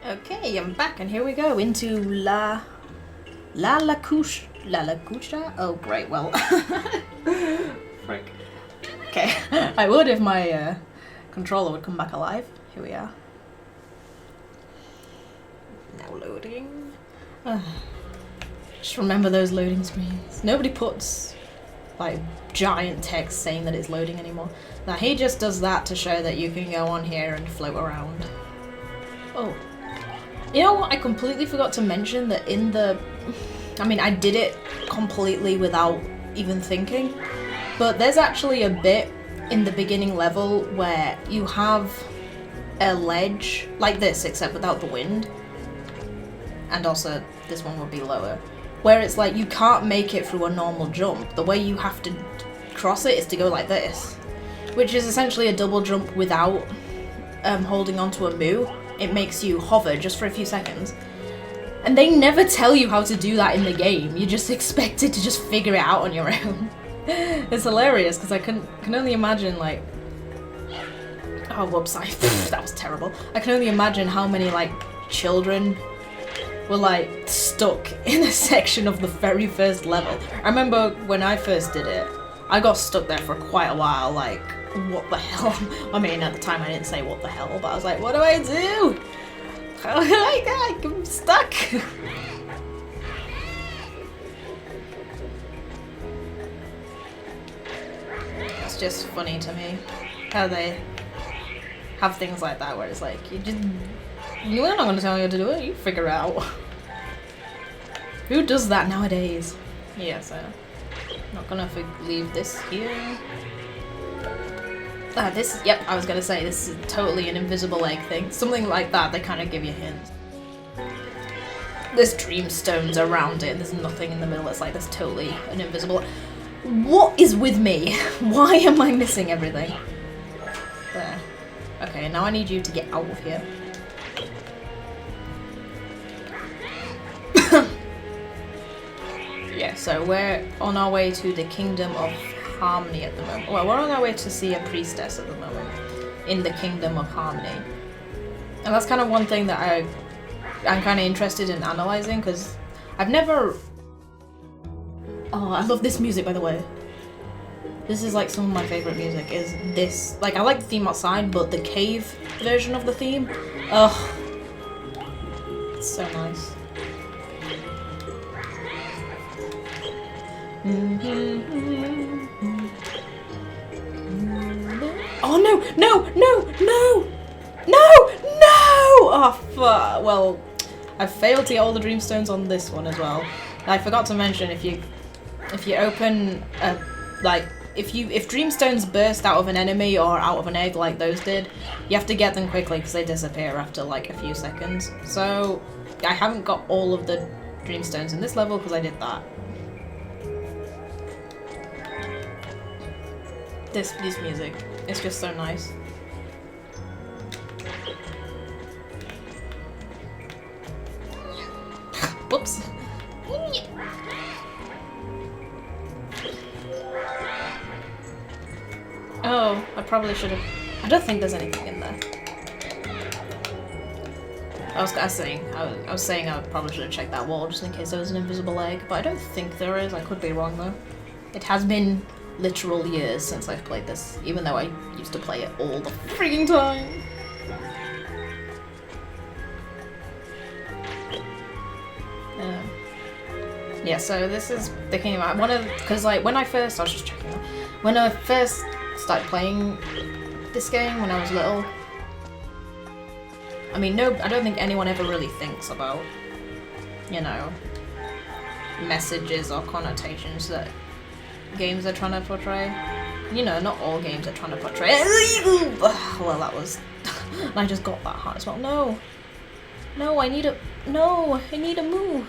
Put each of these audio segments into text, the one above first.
Okay, I'm back, and here we go into La-Lakoosha. La-Lakoosha? Oh, great. Well, frick. Okay, I would if my controller would come back alive. Here we are. Now loading. Just remember those loading screens. Nobody puts like giant text saying that it's loading anymore. Now he just does that to show that you can go on here and float around. Oh. You know what? I completely forgot to mention that in the... I mean, I did it completely without even thinking, but there's actually a bit in the beginning level where you have a ledge like this, except without the wind. And also, this one would be lower. Where it's like, you can't make it through a normal jump. The way you have to cross it is to go like this. Which is essentially a double jump without holding onto a moo. It makes you hover just for a few seconds. And they never tell you how to do that in the game. You're just expected to just figure it out on your own. It's hilarious, because I can only imagine, like... Oh, whoops, that was terrible. I can only imagine how many, like, children were, like, stuck in a section of the very first level. I remember when I first did it, I got stuck there for quite a while, like, what the hell? I mean, at the time I didn't say what the hell, but I was like, what do I do? I'm stuck. It's just funny to me how they have things like that where it's like, you're not going to tell me how to do it, you figure it out. Who does that nowadays? Yeah, so not gonna leave this here. Yep, I was gonna say, this is totally an invisible egg thing. Something like that, they kind of give you hints. There's dream stones around it, there's nothing in the middle, it's like there's totally an invisible... What is with me? Why am I missing everything? There. Okay, now I need you to get out of here. Yeah, so we're on our way to the Kingdom of Harmony at the moment. Well, we're on our way to see a priestess at the moment in the Kingdom of Harmony. And that's kind of one thing that I'm kind of interested in analysing, because I've never... Oh, I love this music, by the way. This is like some of my favourite music, is this. Like, I like the theme outside, but the cave version of the theme, ugh. It's so nice. Oh no, no, no, no! No! No! Oh fuck. Well, I've failed to get all the dreamstones on this one as well. I forgot to mention, if you open if dreamstones burst out of an enemy or out of an egg like those did, you have to get them quickly because they disappear after like a few seconds. So I haven't got all of the dreamstones in this level because I did that. This music, it's just so nice. Whoops. Oh, I probably should have... I don't think there's anything in there. I was saying I probably should have checked that wall just in case there was an invisible egg, but I don't think there is. I could be wrong though. It has been literal years since I've played this, even though I used to play it all the freaking time. Yeah, so this is the Kingdom of... because like when I was just checking that. When I first started playing this game when I was little, I mean, I don't think anyone ever really thinks about, you know, messages or connotations that games are trying to portray. You know, not all games are trying to portray. Well, that was... I just got that heart as well. No! No, I need a move!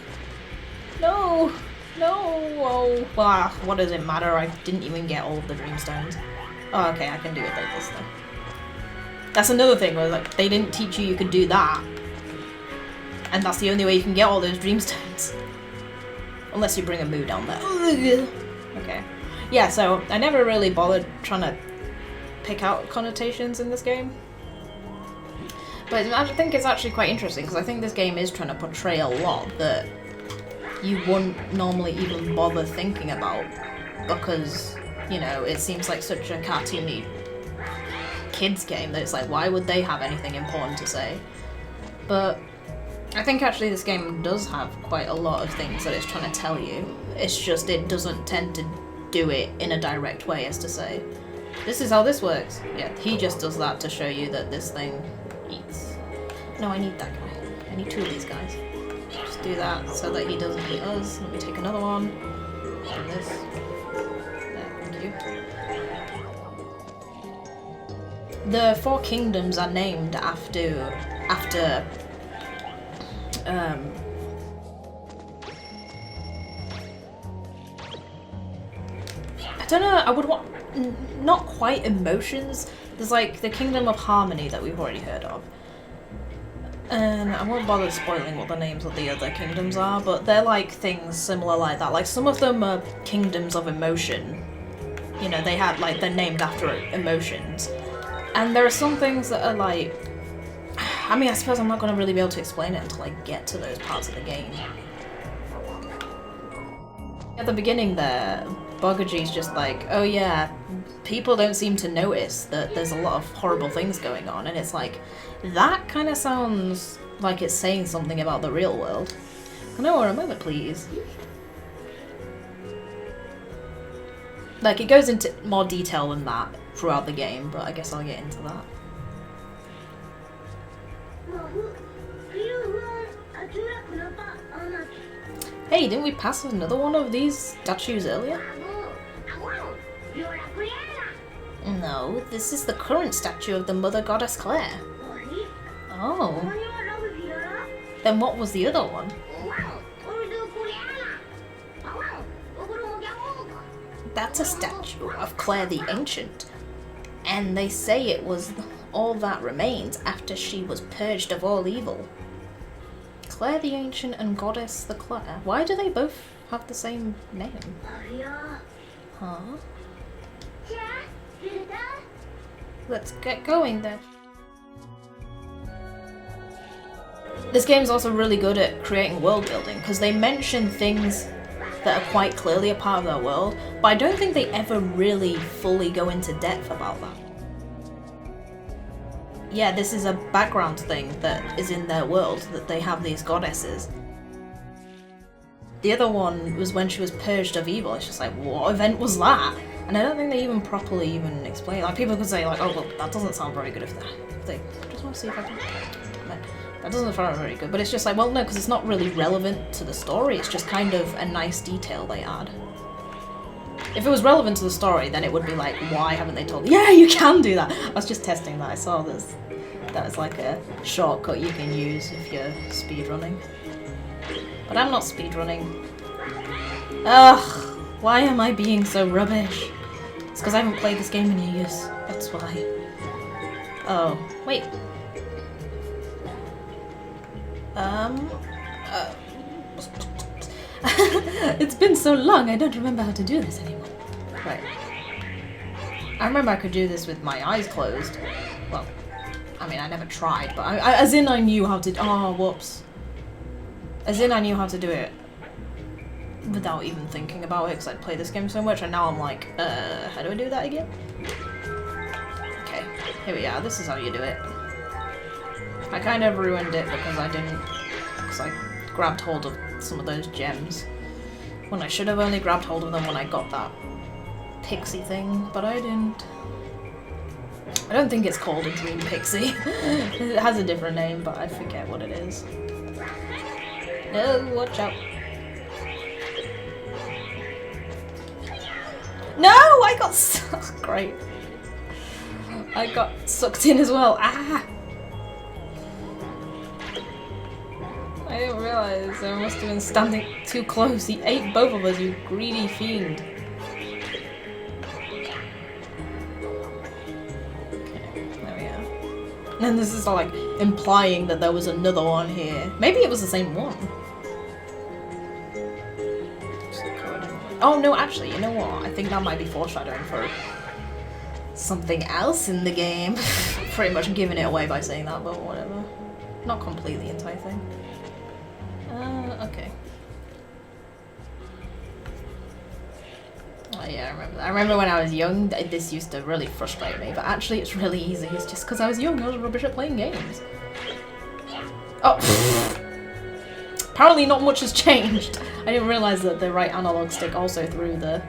No! No! Oh, well, what does it matter? I didn't even get all of the dreamstones. Oh, okay, I can do it like this then. That's another thing where, like, they didn't teach you could do that. And that's the only way you can get all those dreamstones. Unless you bring a moo down there. Okay. Yeah, so I never really bothered trying to pick out connotations in this game. But I think it's actually quite interesting, because I think this game is trying to portray a lot that you wouldn't normally even bother thinking about, because, you know, it seems like such a cartoony kids game that it's like, why would they have anything important to say? But I think actually this game does have quite a lot of things that it's trying to tell you. It's just it doesn't tend to do it in a direct way, as to say, this is how this works. Yeah, he just does that to show you that this thing eats. No, I need that guy. I need two of these guys. Just do that so that he doesn't eat us. Let me take another one. And this. There, thank you. The 4 kingdoms are named after I don't know, I would want, not quite emotions. There's like the Kingdom of Harmony that we've already heard of. And I won't bother spoiling what the names of the other kingdoms are, but they're like things similar like that. Like some of them are kingdoms of emotion. You know, they have like, they're named after emotions. And there are some things that are like, I mean, I suppose I'm not going to really be able to explain it until I get to those parts of the game. At the beginning there, Baguji's just like, oh yeah, people don't seem to notice that there's a lot of horrible things going on, and it's like, that kind of sounds like it's saying something about the real world. Klonoa, a moment please. Like, it goes into more detail than that throughout the game, but I guess I'll get into that. Hey, didn't we pass another one of these statues earlier? No, this is the current statue of the Mother Goddess Claire. Oh. Then what was the other one? That's a statue of Claire the Ancient. And they say it was all that remains after she was purged of all evil. Claire the Ancient and Goddess the Claire. Why do they both have the same name? Huh? Let's get going then. This game's also really good at creating world building, because they mention things that are quite clearly a part of their world, but I don't think they ever really fully go into depth about that. Yeah, this is a background thing that is in their world, that they have these goddesses. The other one was when she was purged of evil. It's just like, what event was that? And I don't think they even properly even explain. Like, people could say like, oh well, that doesn't sound very good if they I just want to see if I can. No, that doesn't sound very good. But it's just like, well, no, because it's not really relevant to the story. It's just kind of a nice detail they add. If it was relevant to the story, then it would be like, why haven't they told? Yeah, you can do that. I was just testing that. I saw this. That is like a shortcut you can use if you're speedrunning. But I'm not speedrunning. Ugh, why am I being so rubbish? It's because I haven't played this game in years. That's why. Oh, wait. It's been so long, I don't remember how to do this anymore. Right. I remember I could do this with my eyes closed. Well, I mean, I never tried, but as in I knew how to. Oh, whoops. As in I knew how to do it without even thinking about it, because I'd played this game so much, and now I'm like, how do I do that again? Okay, here we are. This is how you do it. I kind of ruined it because I grabbed hold of some of those gems when I should have only grabbed hold of them when I got that pixie thing, but I didn't. I don't think it's called a dream pixie. It has a different name, but I forget what it is. No, watch out. No, I got sucked. Great. I got sucked in as well. Ah! I didn't realize I must have been standing too close. He ate both of us, you greedy fiend. Okay, there we are. And this is like implying that there was another one here. Maybe it was the same one. Oh no, actually, you know what? I think that might be foreshadowing for something else in the game. Pretty much giving it away by saying that, but whatever. Not completely the entire thing. Okay. Oh yeah, I remember that. I remember when I was young, this used to really frustrate me, but actually it's really easy. It's just because I was young, I was rubbish at playing games. Oh! Apparently not much has changed. I didn't realise that the right analog stick also threw the...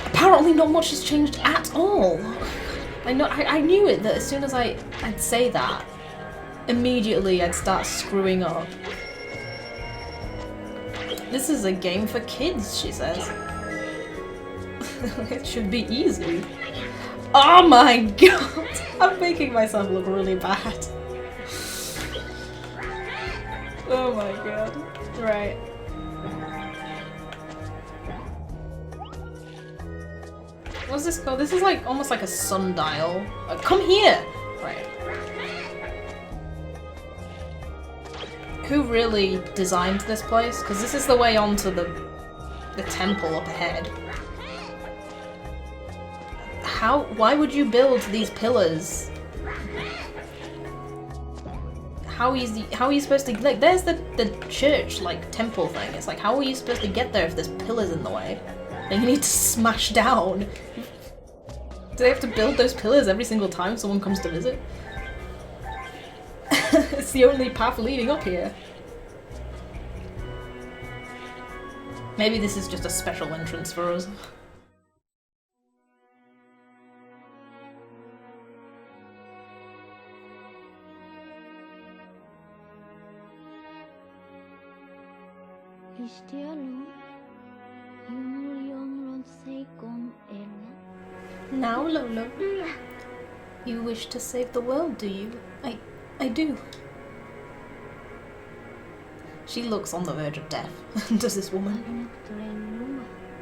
Apparently not much has changed at all. I knew it, that as soon as I'd say that, immediately I'd start screwing up. This is a game for kids, she says. It should be easy. Oh my god! I'm making myself look really bad. Oh my god. Right. What's this called? This is like almost like a sundial. Come here! Right. Who really designed this place? Because this is the way onto the temple up ahead. Why would you build these pillars? How are you supposed to, like, there's the church, like, temple thing. It's like, how are you supposed to get there if there's pillars in the way? And you need to smash down. Do they have to build those pillars every single time someone comes to visit? It's the only path leading up here. Maybe this is just a special entrance for us. Now, Lolo, you wish to save the world, do you? I do. She looks on the verge of death, does this woman?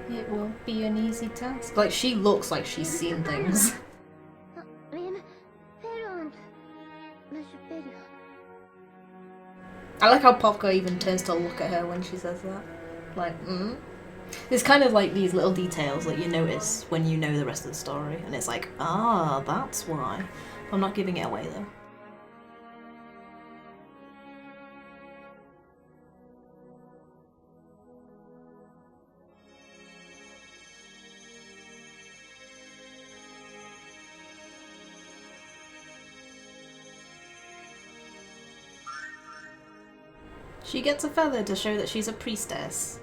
It won't be an easy task. Like, she looks like she's seen things. I like how Popka even turns to look at her when she says that. Like, There's kind of like these little details that you notice when you know the rest of the story, and it's like, ah, that's why. I'm not giving it away though. She gets a feather to show that she's a priestess.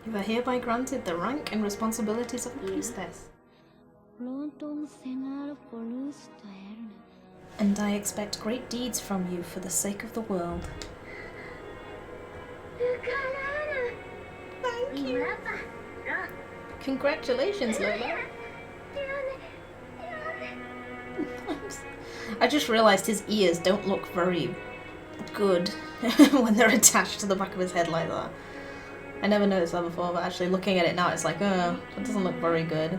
You are hereby granted the rank and responsibilities of a priestess. And I expect great deeds from you for the sake of the world. Thank you. Congratulations, Lola. I just realised his ears don't look very good when they're attached to the back of his head like that. I never noticed that before, but actually looking at it now, it's like, oh, that doesn't look very good.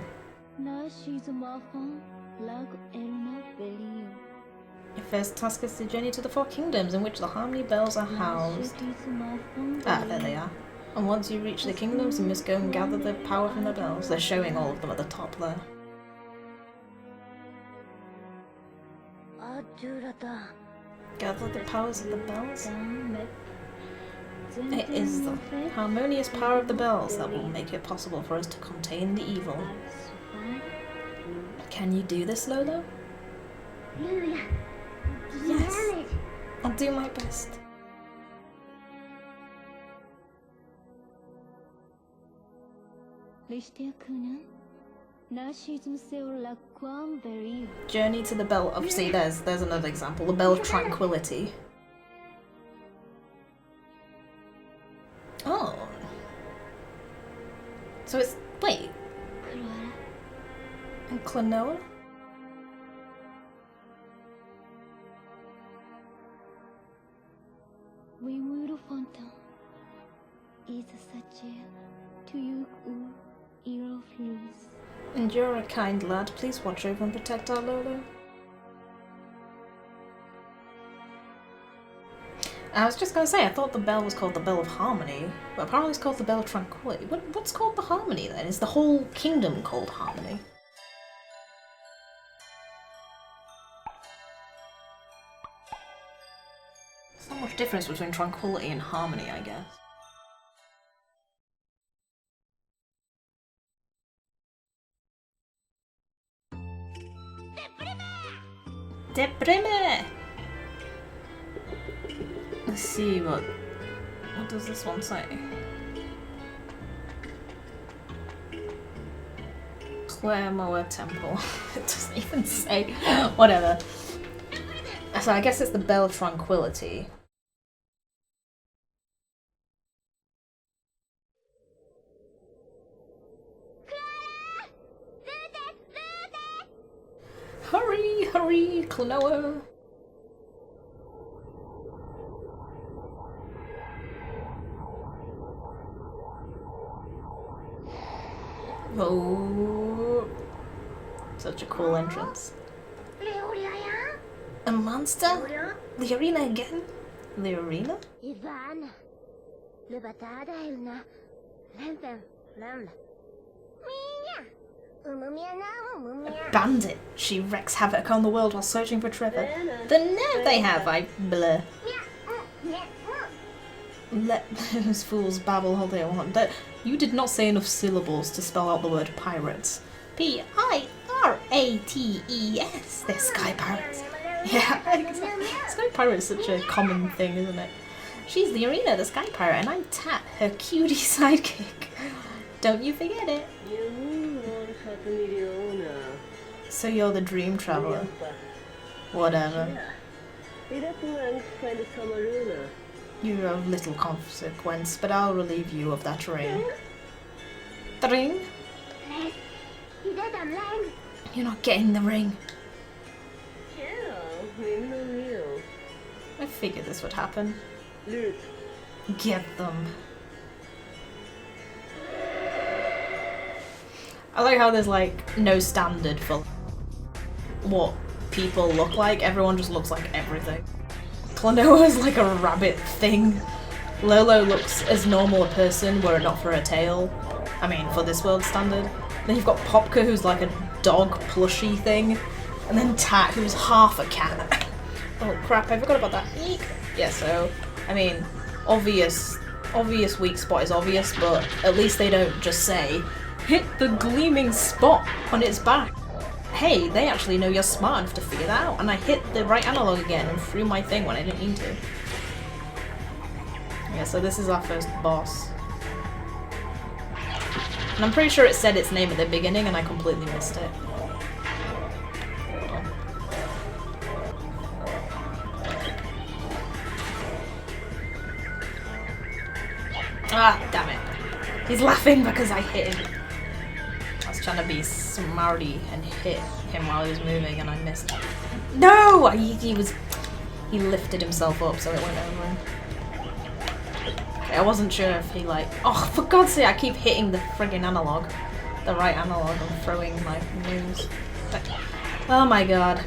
Your first task is to journey to the 4 kingdoms in which the Harmony Bells are housed. Ah, there they are. And once you reach the kingdoms, you must go and gather the power from the bells. They're showing all of them at the top there. Gather the powers of the bells? It is the harmonious power of the bells that will make it possible for us to contain the evil. Can you do this, Lolo? Yes, I'll do my best. Journey to the Bell of... See, there's another example. The Bell of Tranquillity. Oh. So it's... Wait. And Klonoa? And you're a kind lad. Please watch over and protect our Lolo. I was just gonna say, I thought the bell was called the Bell of Harmony, but apparently it's called the Bell of Tranquillity. What's called the Harmony then? Is the whole kingdom called Harmony? There's not much difference between Tranquility and Harmony, I guess. Deprime! Let's see, what does this one say? Moa Temple. It doesn't even say. Whatever. So I guess it's the Bell of Tranquility. Hurry, hurry, Klonoa! Oh, such a cool entrance. A monster? The arena again? The arena? A bandit. She wreaks havoc on the world while searching for treasure. The nerve they have, I blur. Let those fools babble all they want. You did not say enough syllables to spell out the word pirates. P-I-R-A-T-E-S. They're sky pirates. Yeah, sky pirate is such a common thing, isn't it? She's the Arena, the sky pirate, and I'm Tat, her cutie sidekick. Don't you forget it. So you're the dream traveler. Whatever. You're of little consequence, but I'll relieve you of that ring. The ring? You're not getting the ring. I figured this would happen. Get them. I like how there's like no standard for what people look like. Everyone just looks like everything. Klonoa's like a rabbit thing. Lolo looks as normal a person were it not for her tail. I mean, for this world standard. Then you've got Popka, who's like a dog plushy thing. And then Tat, who's half a cat. Oh crap, I forgot about that. Eek. Yeah, so, I mean, obvious weak spot is obvious, but at least they don't just say, hit the gleaming spot on its back. Hey, they actually know you're smart enough to figure that out, and I hit the right analog again and threw my thing when I didn't mean to. Yeah, so this is our first boss. And I'm pretty sure it said its name at the beginning and I completely missed it. Ah, damn it. He's laughing because I hit him. I was trying to be smarty and hit him while he was moving and I missed. No! He lifted himself up so it went over him. Okay, I wasn't sure if he like... Oh, for God's sake, I keep hitting the friggin' analog. The right analog and throwing my moves. Oh my god.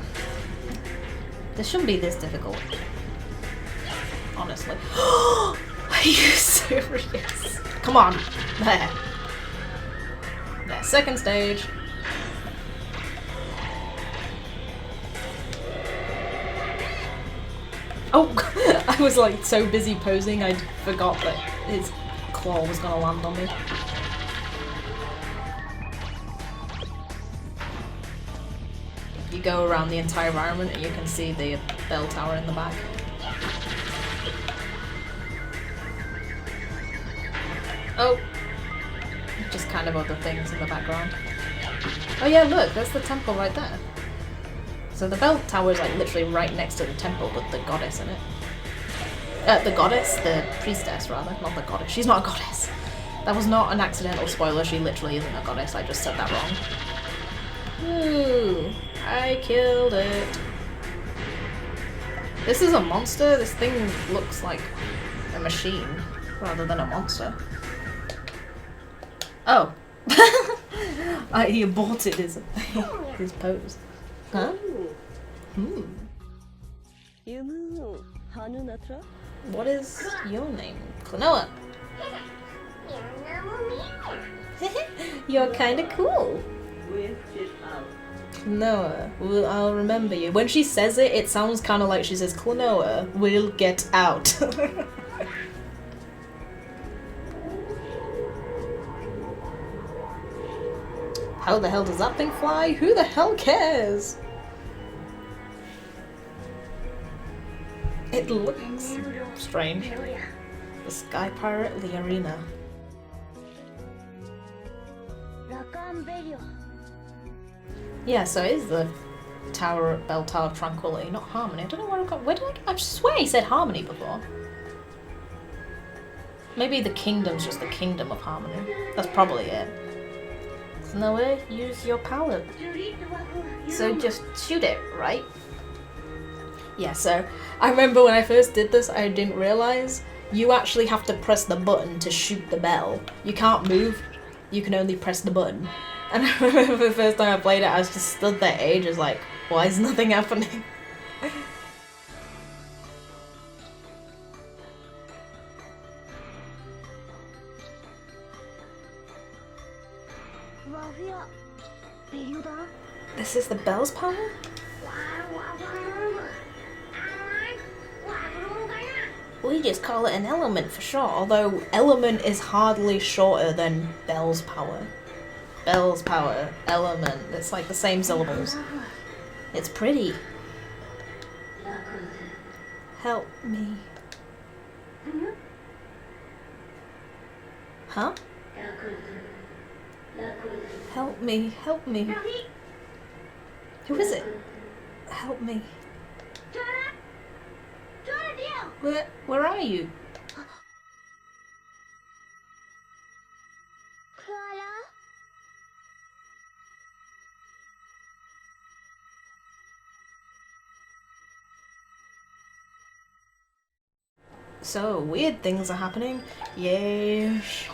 This shouldn't be this difficult. Honestly. Are you serious? Come on. There. There. Second stage. Oh, I was like so busy posing I forgot that his claw was gonna land on me. You go around the entire environment and you can see the bell tower in the back. Oh, just kind of other things in the background. Oh yeah, look, there's the temple right there. So the bell tower is like literally right next to the temple with the goddess in it. The goddess? The priestess, rather, not the goddess. She's not a goddess. That was not an accidental spoiler, she literally isn't a goddess, I just said that wrong. Ooh, I killed it. This is a monster? This thing looks like a machine rather than a monster. Oh. He aborted his pose. Huh? What is your name? Klonoa. You're kinda cool. Klonoa, well, I'll remember you. When she says it, it sounds kinda like she says, Klonoa, we'll get out. How the hell does that thing fly? Who the hell cares? It looks strange. The Sky Pirate Liarina. Yeah, so it is the Bell Tower of Tranquillity, not Harmony. I don't know where I got. Where did I swear he said Harmony before. Maybe the kingdom's just the Kingdom of Harmony. That's probably it. Klonoa, use your power. So just shoot it, right? Yeah, so I remember when I first did this, I didn't realise you actually have to press the button to shoot the bell. You can't move, you can only press the button. And I remember the first time I played it, I was just stood there ages like, why is nothing happening? This is the bell's power? We just call it an element for short, although element is hardly shorter than bell's power. Bell's power, element, it's like the same syllables. It's pretty. Help me. Huh? Help me, help me. Who is it? Help me. Where are you? So, weird things are happening. Yes.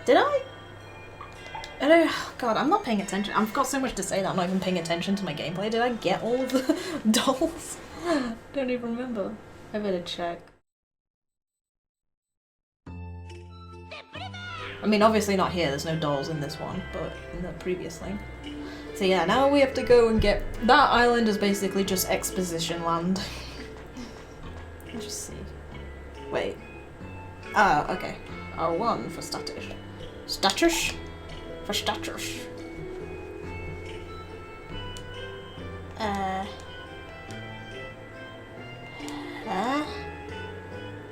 Did I don't, God, I'm not paying attention. I've got so much to say that I'm not even paying attention to my gameplay. Did I get all of the dolls? I don't even remember. I better check. I mean, obviously not here, there's no dolls in this one, but in the previous thing. So yeah, now we have to go and get... That island is basically just exposition land. Let's just see. Wait. Ah, okay. R1 for status. Status? For status.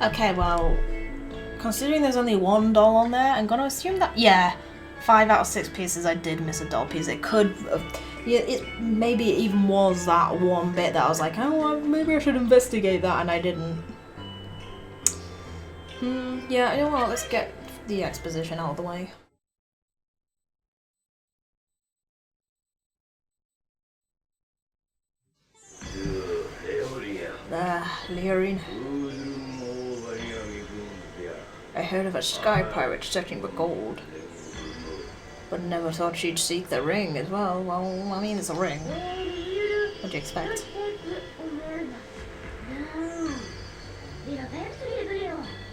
Okay, well, considering there's only one doll on there, I'm gonna assume that, yeah, 5 out of 6 pieces I did miss a doll piece. It could have, yeah, maybe it even was that one bit that I was like, oh, well, maybe I should investigate that, and I didn't. Yeah, you know what, let's get the exposition out of the way. Liarina. I heard of a sky pirate searching for gold, but never thought she'd seek the ring as well. Well, I mean, it's a ring. What'd you expect?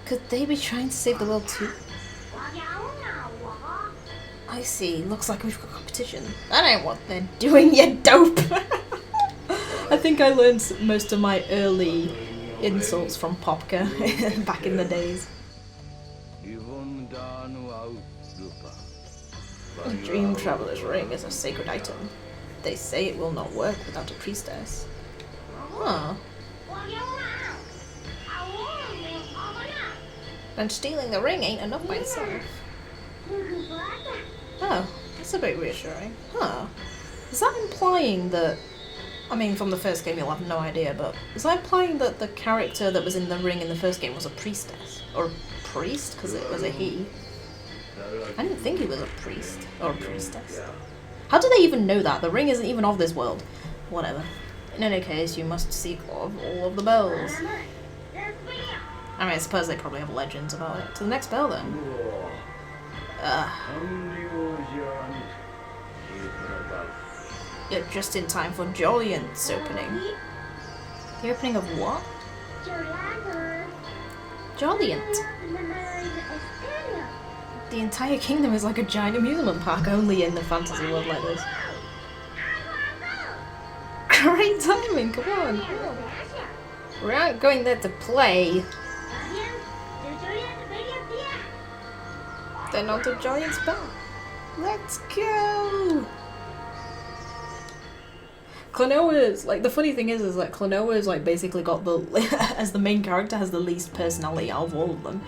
Could they be trying to save the world too? I see. Looks like we've got competition. That ain't what they're doing, you dope! I think I learned most of my early insults from Popka back in the days. The Dream Traveler's Ring is a sacred item. They say it will not work without a priestess. Huh. And stealing the ring ain't enough by itself. Oh, that's a bit reassuring. Huh. Is that implying that... I mean, from the first game you'll have no idea, but is that implying that the character that was in the ring in the first game was a priestess? Or a priest? Because it was a he. I didn't think he was a priest. Or a priestess. How do they even know that? The ring isn't even of this world. Whatever. In any case, you must seek all of the bells. I mean, I suppose they probably have legends about it. To the next bell, then. You're just in time for Joliant's opening. The opening of what? Jolliant. The entire kingdom is like a giant amusement park, only in the fantasy world like this. Great timing, come on. We aren't going there to play. Then on to Giant's Bar. Let's go! Klonoa's, like, the funny thing is that Klonoa's, like, basically got the, as the main character, has the least personality out of all of them.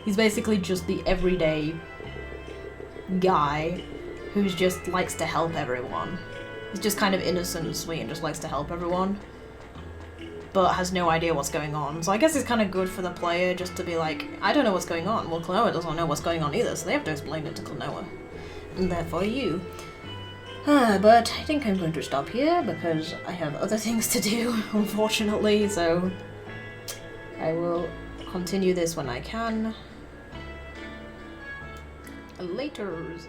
He's basically just the everyday guy who's just likes to help everyone. He's just kind of innocent and sweet and just likes to help everyone, but has no idea what's going on. So I guess it's kind of good for the player just to be like, I don't know what's going on. Well, Klonoa doesn't know what's going on either, so they have to explain it to Klonoa. And therefore you. But I think I'm going to stop here because I have other things to do, unfortunately, so I will continue this when I can. Laters.